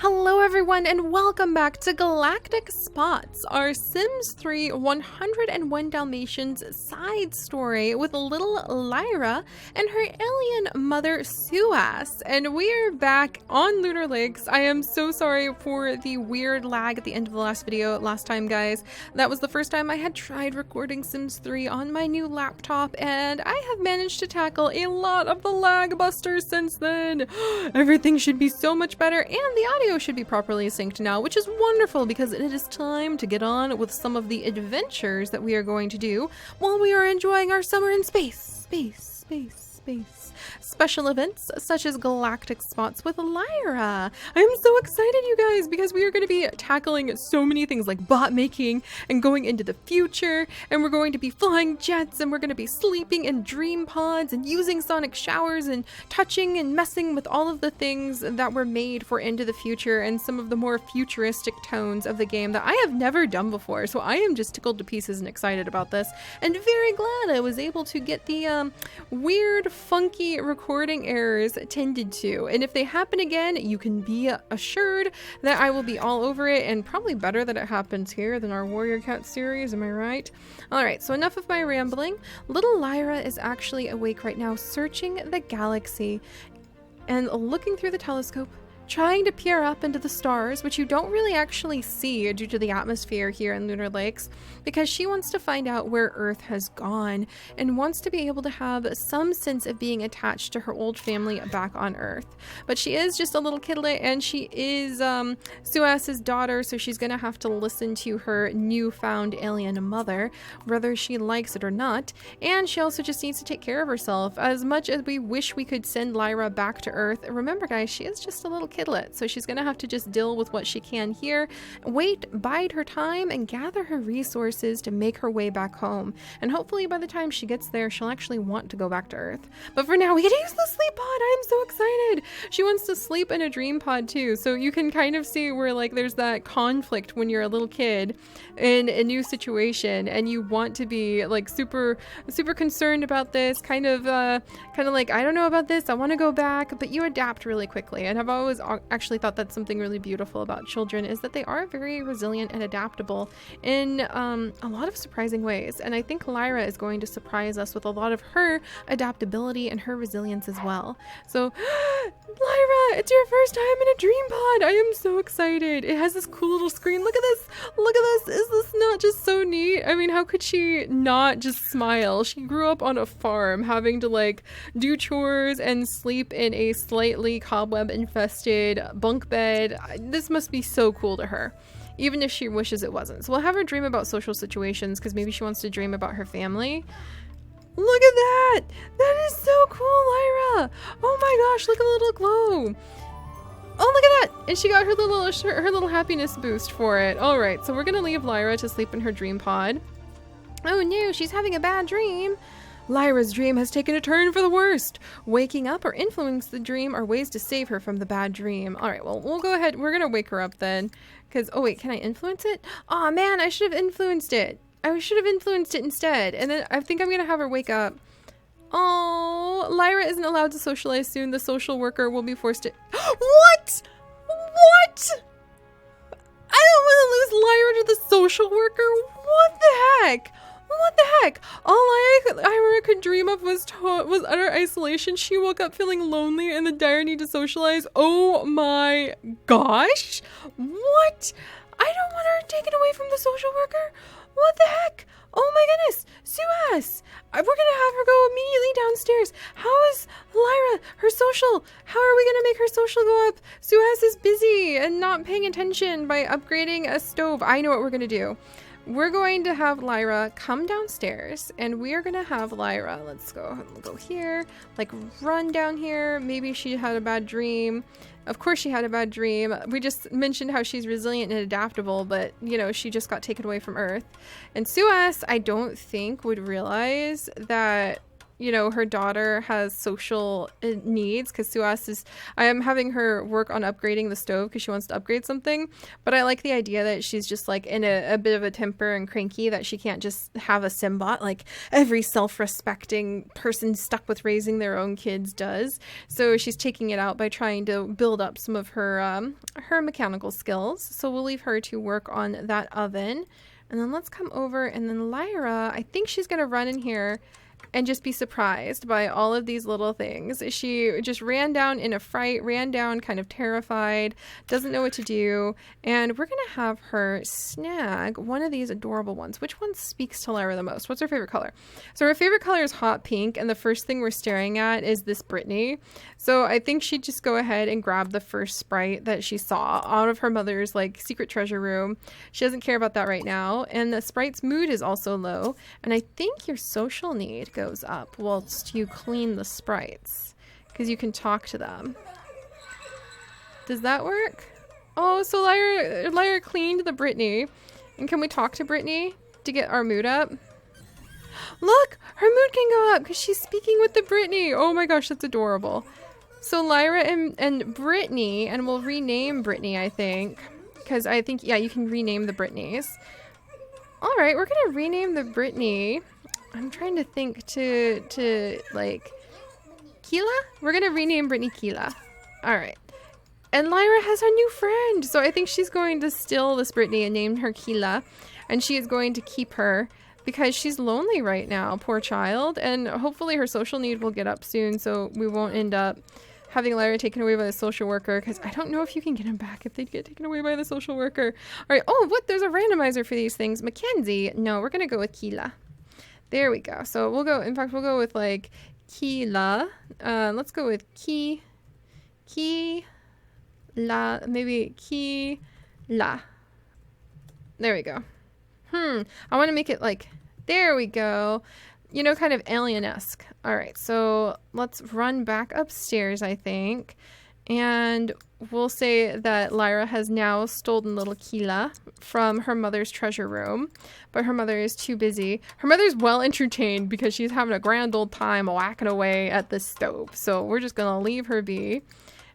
Hello everyone and welcome back to Galactic Spots, our Sims 3 101 Dalmatians side story with little Lyra and her alien mother Suas. And we are back on Lunar Lakes. I am so sorry for the weird lag at the end of the last video last time, guys. That was the first time I had tried recording Sims 3 on my new laptop, and I have managed to tackle a lot of the lag busters since then. Everything should be so much better, and the audio should be properly synced now, which is wonderful because it is time to get on with some of the adventures that we are going to do while we are enjoying our summer in space. Special events such as Galactic Spots with Lyra. I am so excited, you guys, because we are going to be tackling so many things like bot making and going into the future, and we're going to be flying jets, and we're going to be sleeping in dream pods and using sonic showers and touching and messing with all of the things that were made for Into the Future and some of the more futuristic tones of the game that I have never done before. So I am just tickled to pieces and excited about this, and very glad I was able to get the weird, funky recording errors tended to. And if they happen again, you can be assured that I will be all over it, and probably better that it happens here than our Warrior Cat series, am I right? Alright, so enough of my rambling. Little Lyra is actually awake right now, searching the galaxy and looking through the telescope, trying to peer up into the stars, which you don't really actually see due to the atmosphere here in Lunar Lakes, because she wants to find out where Earth has gone and wants to be able to have some sense of being attached to her old family back on Earth. But she is just a little kidlet, and she is Suas's daughter, so she's gonna have to listen to her newfound alien mother, whether she likes it or not. And she also just needs to take care of herself. As much as we wish we could send Lyra back to Earth, remember guys, she is just a little kidlet, so she's gonna have to just deal with what she can here, bide her time, and gather her resources to make her way back home. And hopefully by the time she gets there, she'll actually want to go back to Earth. But for now, we get to use the sleep pod. I am so excited. She wants to sleep in a dream pod too, so you can kind of see where like there's that conflict when you're a little kid in a new situation and you want to be like super concerned about this, kind of like, I don't know about this, I want to go back, but you adapt really quickly. And I've always actually thought that's something really beautiful about children, is that they are very resilient and adaptable in a lot of surprising ways. And I think Lyra is going to surprise us with a lot of her adaptability and her resilience as well. So Lyra, it's your first time in a dream pod. I am so excited. It has this cool little screen. Look at this. Look at this. Is this not just so neat? I mean, how could she not just smile? She grew up on a farm, having to like do chores and sleep in a slightly cobweb infested bunk bed. This must be so cool to her, even if she wishes it wasn't. So we'll have her dream about social situations, because maybe she wants to dream about her family. Look at that! That is so cool, Lyra! Oh my gosh, look at the little glow! Oh, look at that! And she got her little happiness boost for it. Alright, so we're gonna leave Lyra to sleep in her dream pod. Oh no, she's having a bad dream! Lyra's dream has taken a turn for the worst. Waking up or influencing the dream are ways to save her from the bad dream. Alright, well, we'll go ahead. We're gonna wake her up then. Because, oh wait, can I influence it? Aw, man, I should have influenced it. I should have influenced it instead. And then I think I'm gonna have her wake up. Oh, Lyra isn't allowed to socialize soon. The social worker will be forced to... What? What? I don't want to lose Lyra to the social worker. What the heck? What the heck? All Lyra could dream of was utter isolation. She woke up feeling lonely and the dire need to socialize. Oh my gosh. What? I don't want her taken away from the social worker. What the heck? Oh my goodness. Suas. We're gonna have her go immediately downstairs. How is Lyra, her social? How are we gonna make her social go up? Suas is busy and not paying attention by upgrading a stove. I know what we're gonna do. We're going to have Lyra come downstairs, and we are going to have Lyra, let's go here, like run down here. Maybe she had a bad dream. Of course she had a bad dream. We just mentioned how she's resilient and adaptable, but you know, she just got taken away from Earth. And Suas, I don't think, would realize that you know, her daughter has social needs, because Suas is, I am having her work on upgrading the stove because she wants to upgrade something. But I like the idea that she's just like in a bit of a temper and cranky, that she can't just have a Symbot like every self-respecting person stuck with raising their own kids does. So she's taking it out by trying to build up some of her her mechanical skills. So we'll leave her to work on that oven. And then let's come over, and then Lyra, I think she's going to run in here and just be surprised by all of these little things. She just ran down in a fright, ran down kind of terrified, doesn't know what to do, and we're going to have her snag one of these adorable ones. Which one speaks to Lyra the most? What's her favorite color? So her favorite color is hot pink, and the first thing we're staring at is this Brittany. So I think she'd just go ahead and grab the first sprite that she saw out of her mother's like secret treasure room. She doesn't care about that right now, and the sprite's mood is also low, and I think your social need goes up whilst you clean the sprites, because you can talk to them. Does that work? Oh, so Lyra cleaned the Brittany, and can we talk to Brittany to get our mood up? Look, her mood can go up because she's speaking with the Brittany. Oh my gosh, that's adorable. So Lyra and Brittany, and we'll rename Brittany, I think, because I think, yeah, you can rename the Brittany's. All right, we're gonna rename the Brittany. I'm trying to think to like Keela? We're gonna rename Brittany Keela. All right. And Lyra has a new friend. So I think she's going to steal this Brittany and name her Keela. And she is going to keep her because she's lonely right now, poor child. And hopefully her social need will get up soon, so we won't end up having Lyra taken away by the social worker, because I don't know if you can get him back if they get taken away by the social worker. All right. Oh, what? There's a randomizer for these things. Mackenzie. No, we're gonna go with Keela. There we go. So we'll go, in fact, we'll go with like Keela. Let's go with Keela, maybe Keela. There we go. I want to make it like, there we go. You know, kind of alien-esque. All right, so let's run back upstairs, I think. And we'll say that Lyra has now stolen little Keela from her mother's treasure room, but her mother is too busy. Her mother's well entertained because she's having a grand old time whacking away at the stove. So we're just going to leave her be.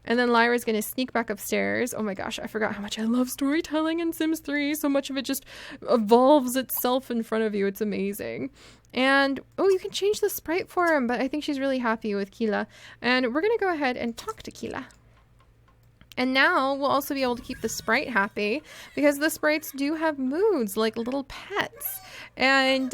And then Lyra's going to sneak back upstairs. Oh my gosh, I forgot how much I love storytelling in Sims 3. So much of it just evolves itself in front of you. It's amazing. And, oh, you can change the sprite for him, but I think she's really happy with Keela. And we're going to go ahead and talk to Keela. And now we'll also be able to keep the sprite happy, because the sprites do have moods like little pets. And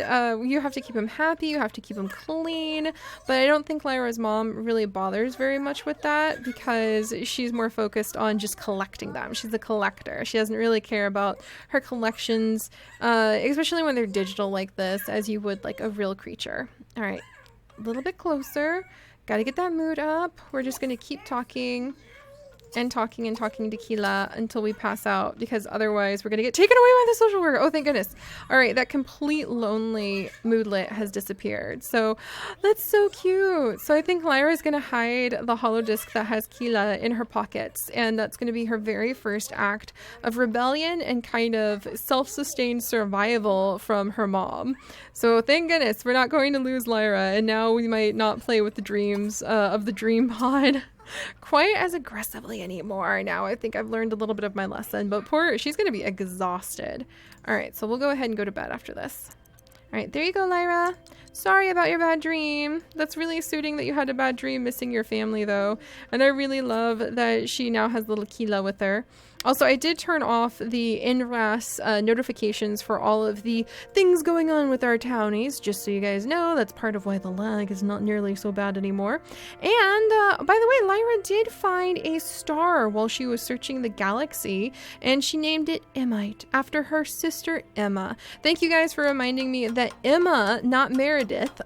you have to keep them happy, you have to keep them clean. But I don't think Lyra's mom really bothers very much with that, because she's more focused on just collecting them. She's a collector. She doesn't really care about her collections, especially when they're digital like this, as you would like a real creature. All right, a little bit closer. Got to get that mood up. We're just going to keep talking and talking to Keela until we pass out, because otherwise we're gonna get taken away by the social worker. Oh, thank goodness. All right, that complete lonely moodlet has disappeared. So that's so cute. So I think Lyra is gonna hide the holodisc that has Keela in her pockets, and that's gonna be her very first act of rebellion and kind of self-sustained survival from her mom. So thank goodness we're not going to lose Lyra, and now we might not play with the dreams of the dream pod quite as aggressively anymore. Now I think I've learned a little bit of my lesson, but she's gonna be exhausted. All right, so we'll go ahead and go to bed after this. All right, there you go, Lyra. Sorry about your bad dream. That's really suiting that you had a bad dream missing your family, though. And I really love that she now has little Keela with her. Also, I did turn off the NRAS notifications for all of the things going on with our townies, just so you guys know. That's part of why the lag is not nearly so bad anymore. And by the way, Lyra did find a star while she was searching the galaxy, and she named it Emmite, after her sister Emma. Thank you guys for reminding me that Emma, not Meredith,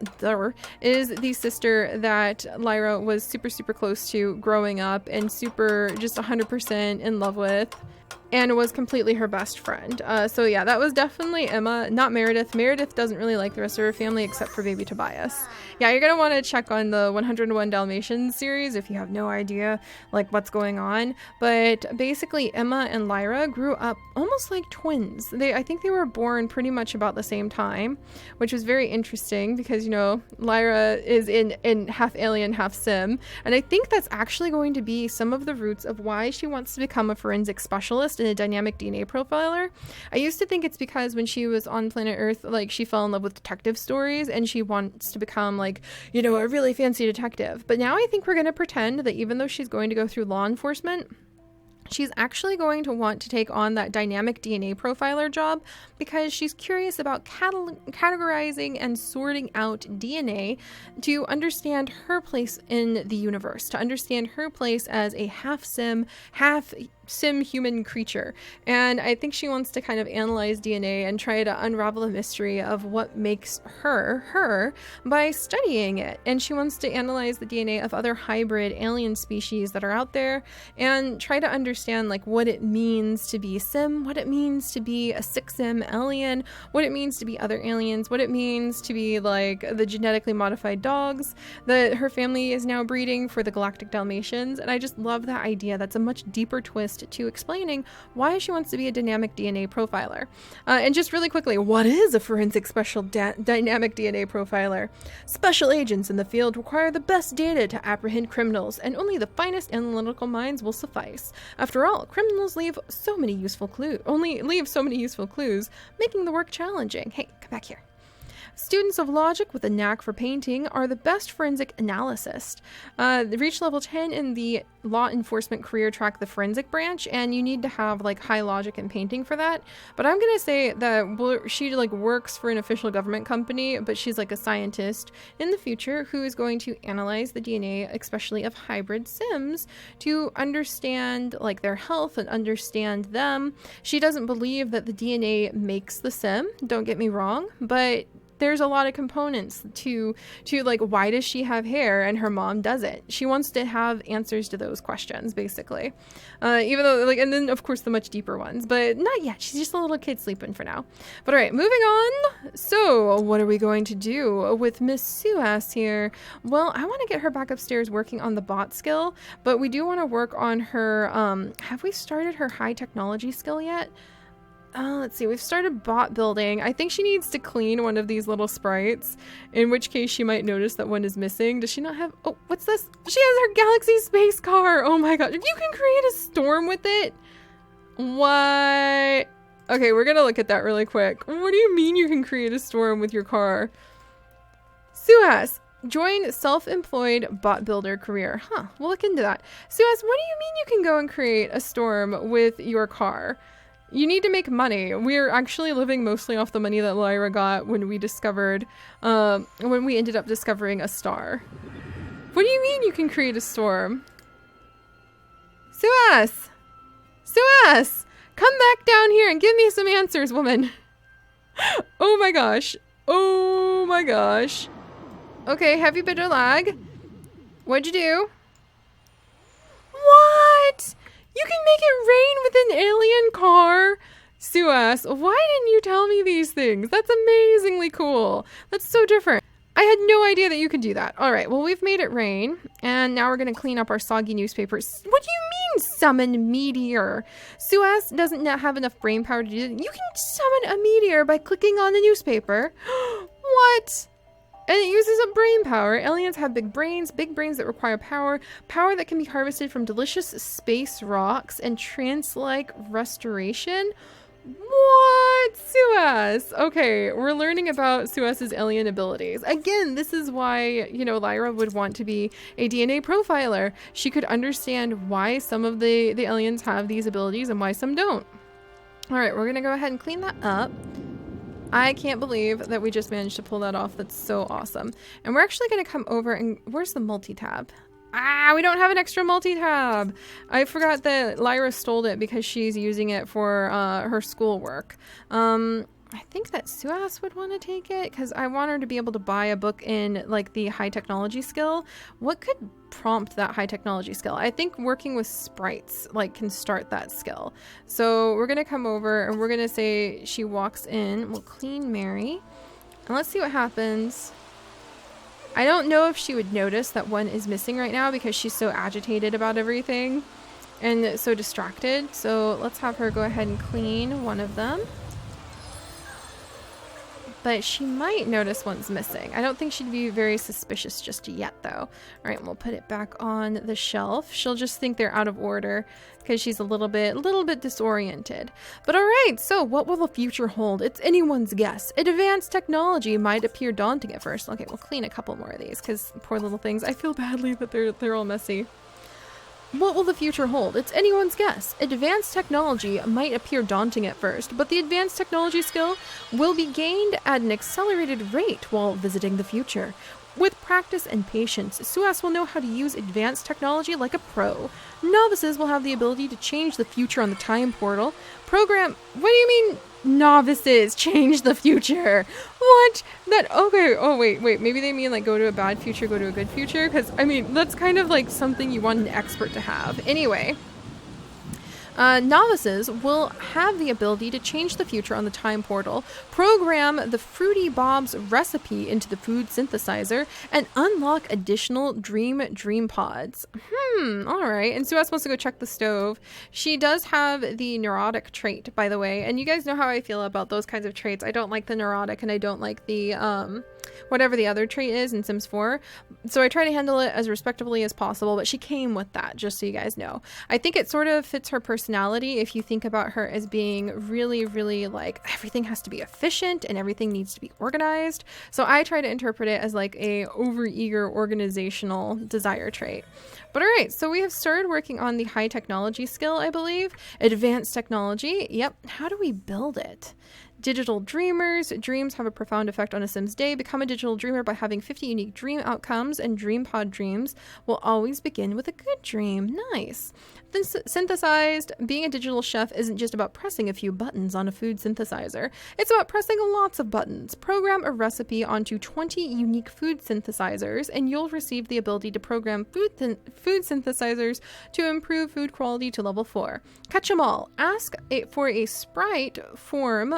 is the sister that Lyra was super, super close to growing up and super just 100% in love with. and was completely her best friend. So yeah, that was definitely Emma, not Meredith. Meredith doesn't really like the rest of her family except for baby Tobias. Yeah, you're gonna want to check on the 101 Dalmatians series if you have no idea like what's going on. But basically Emma and Lyra grew up almost like twins. I think they were born pretty much about the same time, which was very interesting because, you know, Lyra is in half alien, half sim. And I think that's actually going to be some of the roots of why she wants to become a forensic specialist and a dynamic DNA profiler. I used to think it's because when she was on planet Earth, like she fell in love with detective stories and she wants to become like, you know, a really fancy detective. But now I think we're going to pretend that even though she's going to go through law enforcement, she's actually going to want to take on that dynamic DNA profiler job because she's curious about categorizing and sorting out DNA to understand her place in the universe, to understand her place as a half sim human creature. And I think she wants to kind of analyze DNA and try to unravel the mystery of what makes her by studying it. And she wants to analyze the DNA of other hybrid alien species that are out there and try to understand like what it means to be sim, what it means to be a 6sim alien, what it means to be other aliens, what it means to be like the genetically modified dogs that her family is now breeding for the Galactic Dalmatians. And I just love that idea. That's a much deeper twist to explaining why she wants to be a dynamic DNA profiler. And just really quickly, what is a forensic dynamic DNA profiler? Special agents in the field require the best data to apprehend criminals, and only the finest analytical minds will suffice. After all, criminals leave so many useful clues, making the work challenging. Hey, come back here. Students of logic with a knack for painting are the best forensic analysts. They reach level 10 in the law enforcement career track, the forensic branch, and you need to have like high logic and painting for that. But I'm gonna say that she like works for an official government company, but she's like a scientist in the future who is going to analyze the DNA, especially of hybrid sims, to understand like their health and understand them. She doesn't believe that the DNA makes the sim, don't get me wrong, but there's a lot of components to like, why does she have hair and her mom doesn't? She wants to have answers to those questions, basically. Even though, like, and then of course the much deeper ones, but not yet. She's just a little kid sleeping for now. But all right, moving on. So what are we going to do with Miss Suas here? Well, I want to get her back upstairs working on the bot skill, but we do want to work on her, have we started her high technology skill yet? Let's see, we've started bot building. I think she needs to clean one of these little sprites, in which case she might notice that one is missing. Does she not have, oh, what's this? She has her galaxy space car. Oh my god, you can create a storm with it? What? Okay, we're gonna look at that really quick. What do you mean you can create a storm with your car? Suas, join self-employed bot builder career. Huh, we'll look into that. Suas, what do you mean you can go and create a storm with your car? You need to make money. We're actually living mostly off the money that Lyra got when we discovered, when we ended up discovering a star. What do you mean you can create a storm? Suas! Suas! Come back down here and give me some answers, woman. Oh my gosh. Oh my gosh. Okay, heavy bit of lag. What'd you do? What? You can make it rain with an alien car? Suas, why didn't you tell me these things? That's amazingly cool. That's so different. I had no idea that you could do that. All right, well, we've made it rain, and now we're going to clean up our soggy newspapers. What do you mean, summon meteor? Suas doesn't have enough brain power to do that. You can summon a meteor by clicking on the newspaper. What? And it uses up brain power. Aliens have big brains that require power that can be harvested from delicious space rocks and trance-like restoration. What? Suas. Okay, we're learning about Suas's alien abilities. Again, this is why, you know, Lyra would want to be a DNA profiler. She could understand why some of the aliens have these abilities and why some don't. All right, we're gonna go ahead and clean that up. I can't believe that we just managed to pull that off. That's so awesome. And we're actually going to come over and where's the multi-tab? Ah, we don't have an extra multi-tab. I forgot that Lyra stole it because she's using it for her schoolwork. I think that Suas would want to take it because I want her to be able to buy a book in like the high technology skill. What could prompt that high technology skill? I think working with sprites like can start that skill. So we're going to come over and we're going to say she walks in. We'll clean Mary and let's see what happens. I don't know if she would notice that one is missing right now because she's so agitated about everything and so distracted. So let's have her go ahead and clean one of them. But she might notice one's missing. I don't think she'd be very suspicious just yet, though. All right, we'll put it back on the shelf. She'll just think they're out of order because she's a little bit disoriented. But all right, so what will the future hold? It's anyone's guess. Advanced technology might appear daunting at first. Okay, we'll clean a couple more of these because poor little things. I feel badly that they're all messy. What will the future hold? It's anyone's guess. Advanced technology might appear daunting at first, but the advanced technology skill will be gained at an accelerated rate while visiting the future. With practice and patience, Suas will know how to use advanced technology like a pro. Novices will have the ability to change the future on the time portal. What do you mean novices change the future? What? Okay, oh wait, maybe they mean like go to a bad future, go to a good future? Because, I mean, that's kind of like something you want an expert to have. Anyway. Novices will have the ability to change the future on the time portal, program the Fruity Bob's recipe into the food synthesizer, and unlock additional dream pods. Alright. And Suas wants to go check the stove. She does have the neurotic trait, by the way, and you guys know how I feel about those kinds of traits. I don't like the neurotic and I don't like the, whatever the other trait is in Sims 4. So I try to handle it as respectably as possible, but she came with that, just so you guys know. I think it sort of fits her personality if you think about her as being really, really like everything has to be efficient and everything needs to be organized. So I try to interpret it as like a overeager organizational desire trait. But all right, so we have started working on the high technology skill, I believe. Advanced technology. Yep. How do we build it? Digital dreamers. Dreams have a profound effect on a Sim's day. Become a digital dreamer by having 50 unique dream outcomes, and dream pod dreams will always begin with a good dream. Nice. Then synthesized. Being a digital chef isn't just about pressing a few buttons on a food synthesizer. It's about pressing lots of buttons. Program a recipe onto 20 unique food synthesizers, and you'll receive the ability to program food synthesizers to improve food quality to level 4. Catch 'em all. Ask for a sprite form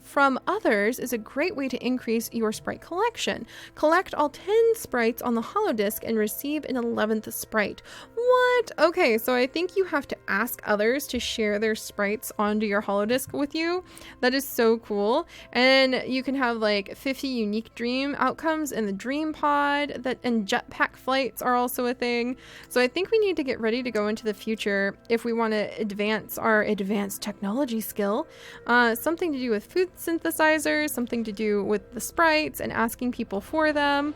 from others is a great way to increase your sprite collection. Collect all 10 sprites on the holodisk and receive an 11th sprite. What? Okay, so I think you have to ask others to share their sprites onto your holodisk with you. That is so cool. And you can have like 50 unique dream outcomes in the dream pod, and jetpack flights are also a thing. So I think we need to get ready to go into the future if we want to advance our advanced technology skill. Something to do with food synthesizers, something to do with the sprites and asking people for them.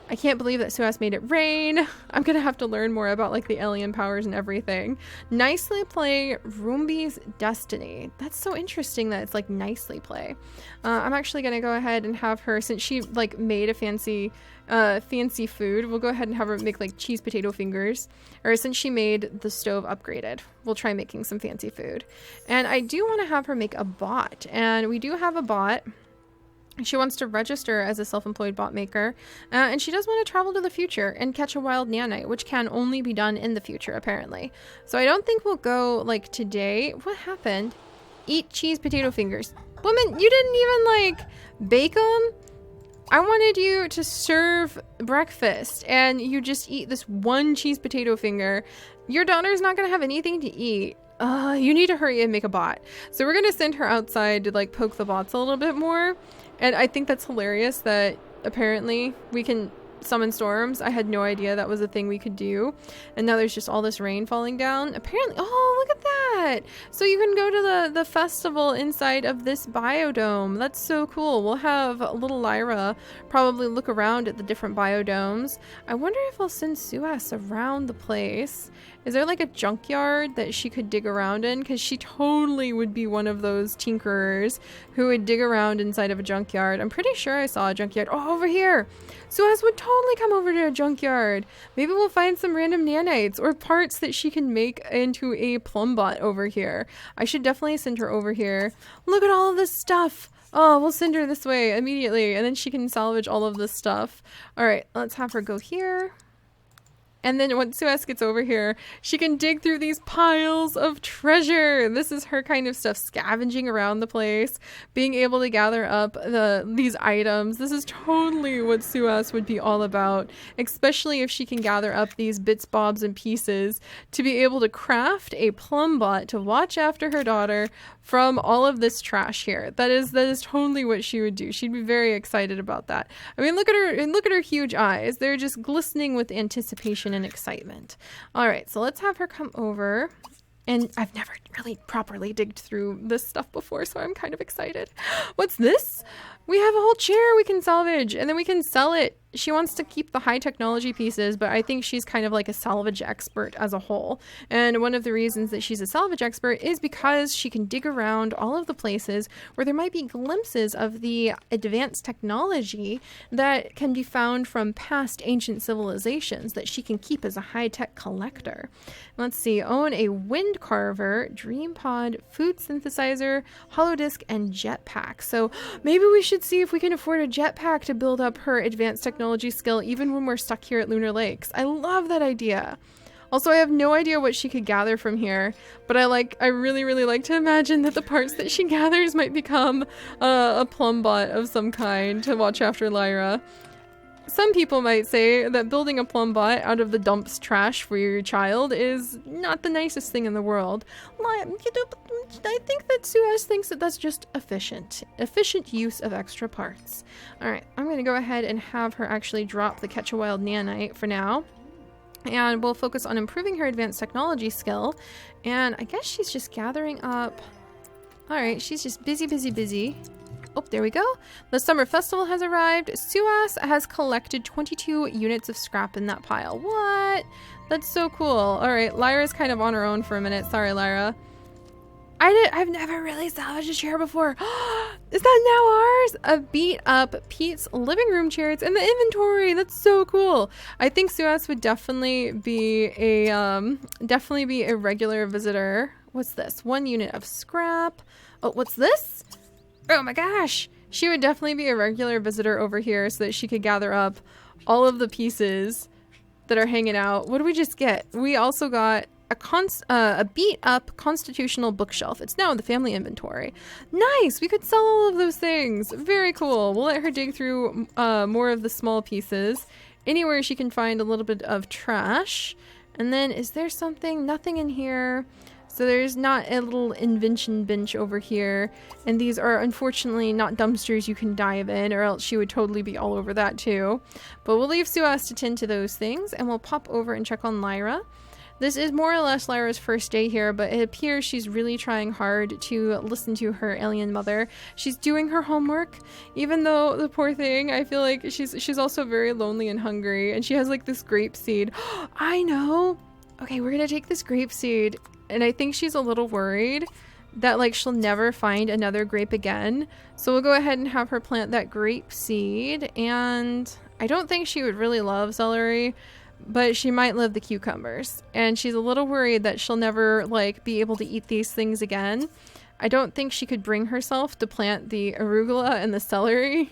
I can't believe that Suas made it rain. I'm gonna have to learn more about like the alien powers and everything. Nicely play Rumbi's Destiny. That's so interesting that it's like nicely play. I'm actually gonna go ahead and have her, since she like made a fancy food, we'll go ahead and have her make like cheese potato fingers. Or since she made the stove upgraded, we'll try making some fancy food. And I do want to have her make a bot, and we do have a bot. She wants to register as a self-employed bot maker, and she does want to travel to the future and catch a wild nanite, which can only be done in the future, apparently. So I don't think we'll go, like, today. What happened? Eat cheese potato fingers. Woman, you didn't even, like, bake them? I wanted you to serve breakfast, and you just eat this one cheese potato finger. Your daughter's not going to have anything to eat. You need to hurry and make a bot. So we're going to send her outside to, like, poke the bots a little bit more. And I think that's hilarious that apparently we can summon storms. I had no idea that was a thing we could do. And now there's just all this rain falling down. Apparently, oh, look at that. So you can go to the festival inside of this biodome. That's so cool. We'll have little Lyra probably look around at the different biodomes. I wonder if I'll send Suas around the place. Is there like a junkyard that she could dig around in? Because she totally would be one of those tinkerers who would dig around inside of a junkyard. I'm pretty sure I saw a junkyard. Oh, over here. Suas would totally totally come over to a junkyard. Maybe we'll find some random nanites or parts that she can make into a Plumbot over here. I should definitely send her over here. Look at all of this stuff. Oh, we'll send her this way immediately, and then she can salvage all of this stuff. All right, let's have her go here. And then once Suas gets over here, she can dig through these piles of treasure. This is her kind of stuff, scavenging around the place, being able to gather up these items. This is totally what Suas would be all about, especially if she can gather up these bits, bobs, and pieces to be able to craft a Plumbot to watch after her daughter from all of this trash here. That is totally what she would do. She'd be very excited about that. I mean, look at her, and look at her huge eyes. They're just glistening with anticipation and excitement. All right, so let's have her come over. And I've never really properly digged through this stuff before, so I'm kind of excited. What's this? We have a whole chair we can salvage, and then we can sell it. She wants to keep the high technology pieces, but I think she's kind of like a salvage expert as a whole. And one of the reasons that she's a salvage expert is because she can dig around all of the places where there might be glimpses of the advanced technology that can be found from past ancient civilizations that she can keep as a high-tech collector. Let's see, own a wind carver, dream pod, food synthesizer, holodisk, and jetpack. So maybe we should see if we can afford a jetpack to build up her advanced technology skill even when we're stuck here at Lunar Lakes. I love that idea. Also, I have no idea what she could gather from here, but I really, really like to imagine that the parts that she gathers might become a Plumbot of some kind to watch after Lyra. Some people might say that building a Plumbot out of the dumps trash for your child is not the nicest thing in the world. I think that Suas thinks that that's just efficient use of extra parts. Alright, I'm going to go ahead and have her actually drop the Catch a Wild Nanite for now. And we'll focus on improving her advanced technology skill. And I guess she's just gathering up... Alright, she's just busy. Oh, there we go. The summer festival has arrived. Suas has collected 22 units of scrap in that pile. What? That's so cool. All right, Lyra's kind of on her own for a minute. Sorry, Lyra. I've never really salvaged a chair before. Is that now ours? A beat up Pete's living room chair. It's in the inventory. That's so cool. I think Suas would definitely be a regular visitor. What's this? 1 unit of scrap. Oh, what's this? Oh my gosh, she would definitely be a regular visitor over here so that she could gather up all of the pieces that are hanging out. What did we just get? We also got a beat up constitutional bookshelf. It's now in the family inventory. Nice, we could sell all of those things. Very cool. We'll let her dig through more of the small pieces. Anywhere she can find a little bit of trash. And then is there something? Nothing in here. So there's not a little invention bench over here, and these are unfortunately not dumpsters you can dive in, or else she would totally be all over that too. But we'll leave Suas to tend to those things, and we'll pop over and check on Lyra. This is more or less Lyra's first day here, but it appears she's really trying hard to listen to her alien mother. She's doing her homework, even though the poor thing, I feel like she's also very lonely and hungry, and she has like this grape seed. I know! Okay, we're gonna take this grape seed. And I think she's a little worried that like she'll never find another grape again. So we'll go ahead and have her plant that grape seed. And I don't think she would really love celery, but she might love the cucumbers. And she's a little worried that she'll never like be able to eat these things again. I don't think she could bring herself to plant the arugula and the celery.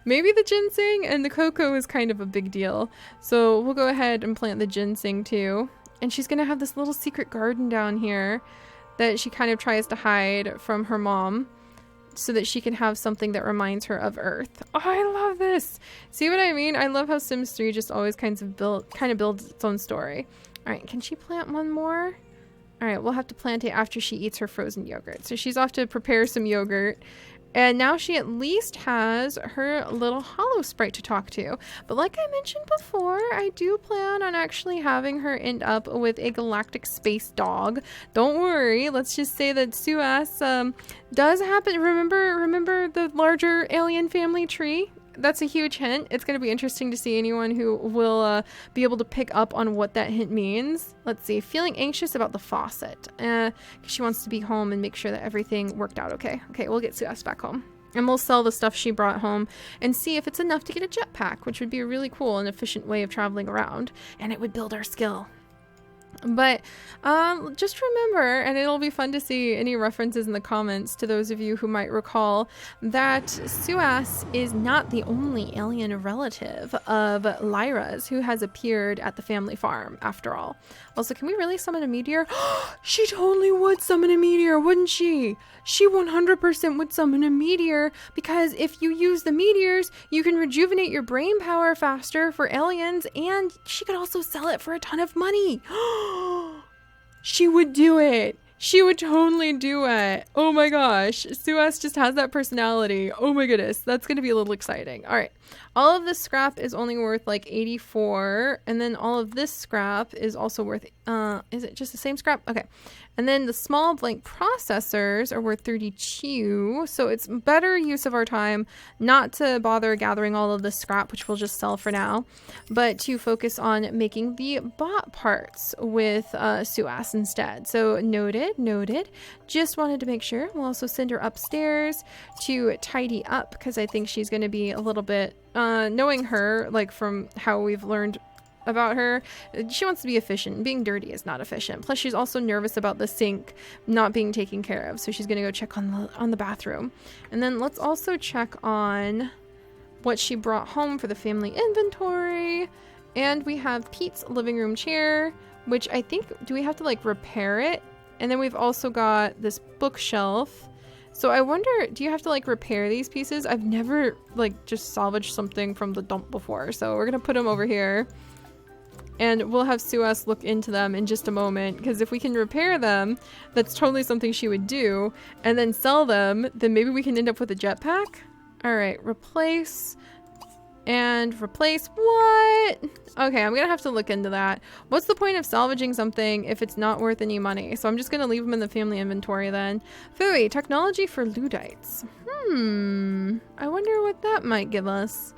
Maybe the ginseng, and the cocoa is kind of a big deal. So we'll go ahead and plant the ginseng too. And she's going to have this little secret garden down here that she kind of tries to hide from her mom so that she can have something that reminds her of Earth. Oh, I love this. See what I mean? I love how Sims 3 just always kind of builds its own story. All right, can she plant one more? All right, we'll have to plant it after she eats her frozen yogurt. So she's off to prepare some yogurt. And now she at least has her little hollow sprite to talk to. But like I mentioned before, I do plan on actually having her end up with a galactic space dog. Don't worry. Let's just say that Suas does happen. Remember the larger alien family tree? That's a huge hint. It's going to be interesting to see anyone who will be able to pick up on what that hint means. Let's see. Feeling anxious about the faucet. She wants to be home and make sure that everything worked out okay. Okay, we'll get Suas back home. And we'll sell the stuff she brought home and see if it's enough to get a jetpack, which would be a really cool and efficient way of traveling around. And it would build our skill. But just remember, and it'll be fun to see any references in the comments to those of you who might recall, that Suas is not the only alien relative of Lyra's who has appeared at the family farm, after all. Also, can we really summon a meteor? She totally would summon a meteor, wouldn't she? She 100% would summon a meteor, because if you use the meteors, you can rejuvenate your brain power faster for aliens, and she could also sell it for a ton of money. She would do it. She would totally do it. Oh my gosh. Suas just has that personality. Oh my goodness. That's going to be a little exciting. All right. All of this scrap is only worth like 84. And then all of this scrap is also worth, is it just the same scrap? Okay. And then the small blank processors are worth 32. So it's better use of our time not to bother gathering all of this scrap, which we'll just sell for now, but to focus on making the bot parts with Suas instead. So noted. Just wanted to make sure. We'll also send her upstairs to tidy up, because I think she's going to be a little bit, knowing her, like from how we've learned about her, she wants to be efficient. Being dirty is not efficient. Plus she's also nervous about the sink not being taken care of, so she's gonna go check on the bathroom. And then let's also check on what she brought home for the family inventory. And we have Pete's living room chair, which I think, do we have to like repair it? And then we've also got this bookshelf. So I wonder, do you have to like repair these pieces? I've never like just salvaged something from the dump before, so we're gonna put them over here. And we'll have Suas look into them in just a moment, because if we can repair them, that's totally something she would do, and then sell them, then maybe we can end up with a jetpack. All right, replace and replace. What? Okay, I'm gonna have to look into that. What's the point of salvaging something if it's not worth any money? So I'm just gonna leave them in the family inventory then. Phooey, technology for Luddites. I wonder what that might give us.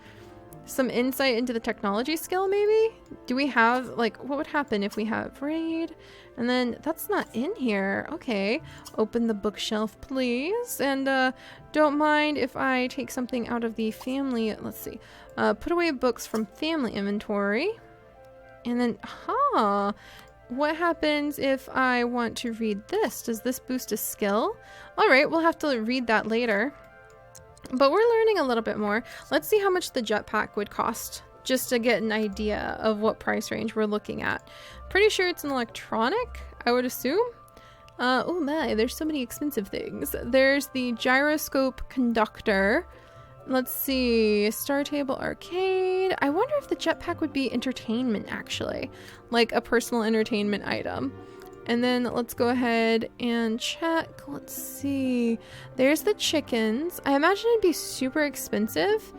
Some insight into the technology skill, maybe? Do we have, like, what would happen if we have raid? And then that's not in here. Okay. Open the bookshelf, please. And don't mind if I take something out of the family. Let's see. Put away books from family inventory. And then, what happens if I want to read this? Does this boost a skill? All right, we'll have to read that later. But we're learning a little bit more. Let's see how much the jetpack would cost, just to get an idea of what price range we're looking at. Pretty sure it's an electronic, I would assume. Oh my, there's so many expensive things. There's the gyroscope conductor. Let's see, Star Table Arcade. I wonder if the jetpack would be entertainment, actually. Like a personal entertainment item. And then let's go ahead and check. Let's see. There's the chickens. I imagine it'd be super expensive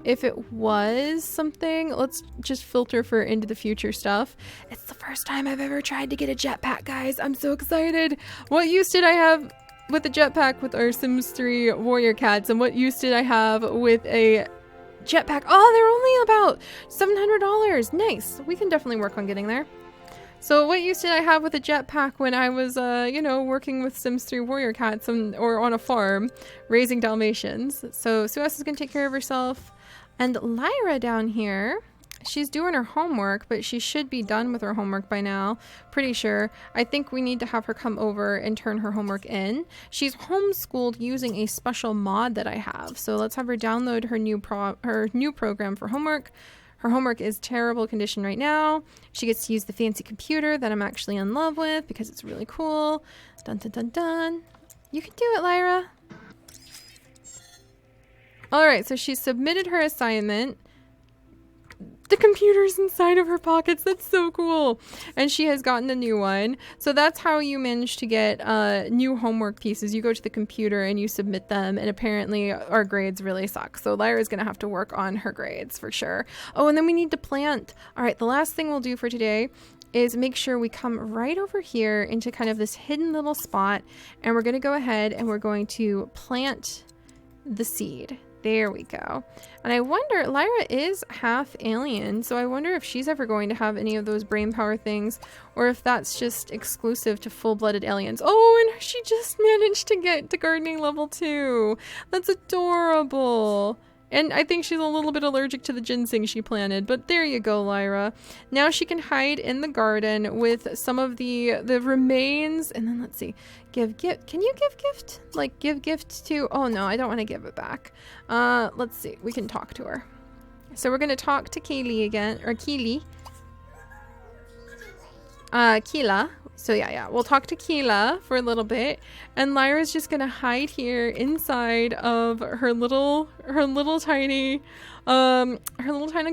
if it was something. Let's just filter for into the future stuff. It's the first time I've ever tried to get a jetpack, guys. I'm so excited. What use did I have with the jetpack with our Sims 3 warrior cats? And what use did I have with a jetpack? Oh, they're only about $700. Nice. We can definitely work on getting there. So what use did I have with a jetpack when I was, you know, working with Sims 3 warrior cats or on a farm raising Dalmatians? So Suas is going to take care of herself. And Lyra down here, she's doing her homework, but she should be done with her homework by now. Pretty sure. I think we need to have her come over and turn her homework in. She's homeschooled using a special mod that I have. So let's have her download her new program for homework. Her homework is terrible condition right now. She gets to use the fancy computer that I'm actually in love with because it's really cool. Dun dun dun dun. You can do it, Lyra. Alright, so she submitted her assignment. The computer's inside of her pockets. That's so cool. And she has gotten a new one. So that's how you manage to get new homework pieces. You go to the computer and you submit them. And apparently our grades really suck. So Lyra's going to have to work on her grades for sure. Oh, and then we need to plant. All right, the last thing we'll do for today is make sure we come right over here into kind of this hidden little spot. And we're going to go ahead and we're going to plant the seed. There we go. And I wonder, Lyra is half alien, so I wonder if she's ever going to have any of those brain power things, or if that's just exclusive to full-blooded aliens. Oh, and she just managed to get to gardening level 2. That's adorable. And I think she's a little bit allergic to the ginseng she planted, but there you go, Lyra. Now she can hide in the garden with some of the remains, and then let's see, give gift. Can you give gift? Like give gift to, oh no, I don't want to give it back. Let's see, we can talk to her. So we're gonna talk to Kaylee again, or Keely. Keela. So yeah, we'll talk to Keela for a little bit, and Lyra's just gonna hide here inside of her little tiny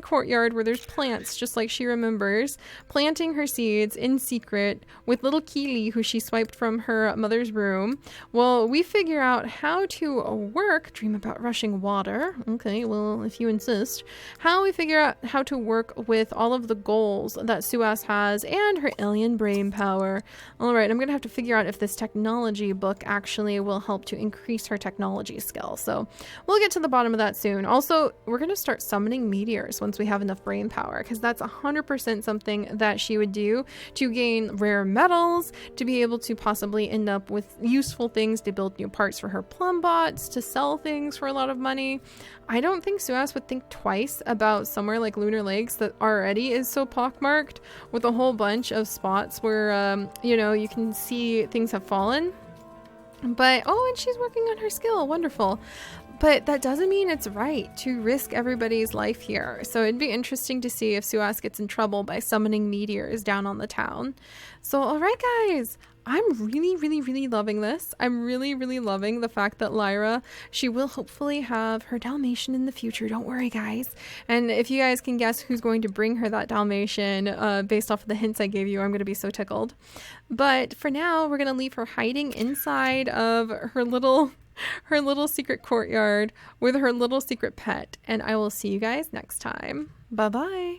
courtyard where there's plants, just like she remembers, planting her seeds in secret with little Keely, who she swiped from her mother's room. Well, we figure out how to work, dream about rushing water. Okay, well, if you insist. How we figure out how to work with all of the goals that Suas has and her alien brain power. All right, I'm gonna have to figure out if this technology book actually will help to increase her technology skill. So we'll get to the bottom of that soon. Also, we're gonna start summoning meteors once we have enough brain power, because that's 100% something that she would do to gain rare metals, to be able to possibly end up with useful things to build new parts for her Plumbots, to sell things for a lot of money. I don't think Suas would think twice about somewhere like Lunar Lakes that already is so pockmarked with a whole bunch of spots where, you know, you can see things have fallen. But, oh, and she's working on her skill. Wonderful. But that doesn't mean it's right to risk everybody's life here. So it'd be interesting to see if Suas gets in trouble by summoning meteors down on the town. So, all right, guys. I'm really loving this. I'm really loving the fact that Lyra, she will hopefully have her Dalmatian in the future. Don't worry, guys. And if you guys can guess who's going to bring her that Dalmatian based off of the hints I gave you, I'm going to be so tickled. But for now, we're going to leave her hiding inside of her little secret courtyard with her little secret pet. And I will see you guys next time. Bye-bye.